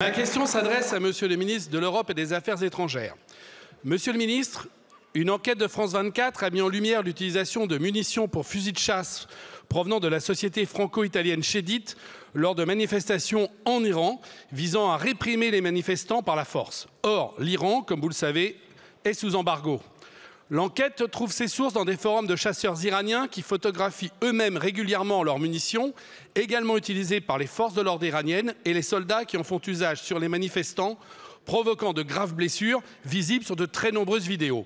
Ma question s'adresse à Monsieur le ministre de l'Europe et des Affaires étrangères. Monsieur le ministre, une enquête de France 24 a mis en lumière l'utilisation de munitions pour fusils de chasse provenant de la société franco-italienne Shedit lors de manifestations en Iran visant à réprimer les manifestants par la force. Or, l'Iran, comme vous le savez, est sous embargo. L'enquête trouve ses sources dans des forums de chasseurs iraniens qui photographient eux-mêmes régulièrement leurs munitions, également utilisées par les forces de l'ordre iraniennes et les soldats qui en font usage sur les manifestants, provoquant de graves blessures visibles sur de très nombreuses vidéos.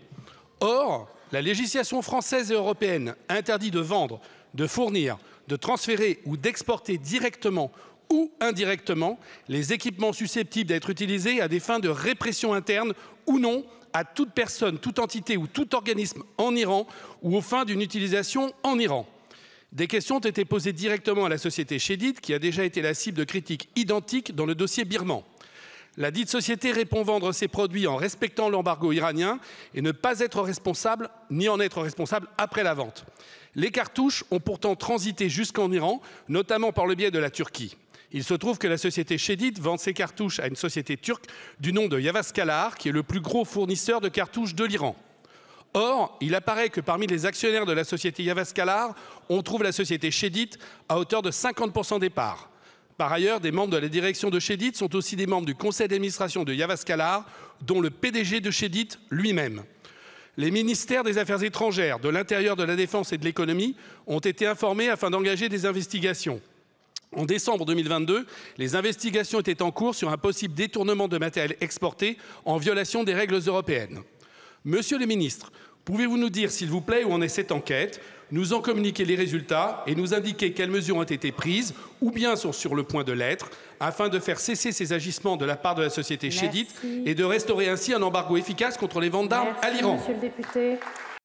Or, la législation française et européenne interdit de vendre, de fournir, de transférer ou d'exporter directement ou indirectement les équipements susceptibles d'être utilisés à des fins de répression interne ou non à toute personne, toute entité ou tout organisme en Iran ou aux fins d'une utilisation en Iran. Des questions ont été posées directement à la société Shedit, qui a déjà été la cible de critiques identiques dans le dossier birman. La dite société répond vendre ses produits en respectant l'embargo iranien et ne pas être responsable, ni en être responsable après la vente. Les cartouches ont pourtant transité jusqu'en Iran, notamment par le biais de la Turquie. Il se trouve que la société Shedit vend ses cartouches à une société turque du nom de Yavaskalar, qui est le plus gros fournisseur de cartouches de l'Iran. Or, il apparaît que parmi les actionnaires de la société Yavaskalar, on trouve la société Shedit à hauteur de 50% des parts. Par ailleurs, des membres de la direction de Shedit sont aussi des membres du conseil d'administration de Yavaskalar, dont le PDG de Shedit lui-même. Les ministères des Affaires étrangères, de l'Intérieur, de la Défense et de l'Économie ont été informés afin d'engager des investigations. En décembre 2022, les investigations étaient en cours sur un possible détournement de matériel exporté en violation des règles européennes. Monsieur le ministre, pouvez-vous nous dire, s'il vous plaît, où en est cette enquête, nous en communiquer les résultats et nous indiquer quelles mesures ont été prises ou bien sont sur le point de l'être afin de faire cesser ces agissements de la part de la société Shedit et de restaurer ainsi un embargo efficace contre les ventes d'armes à l'Iran. Monsieur le député.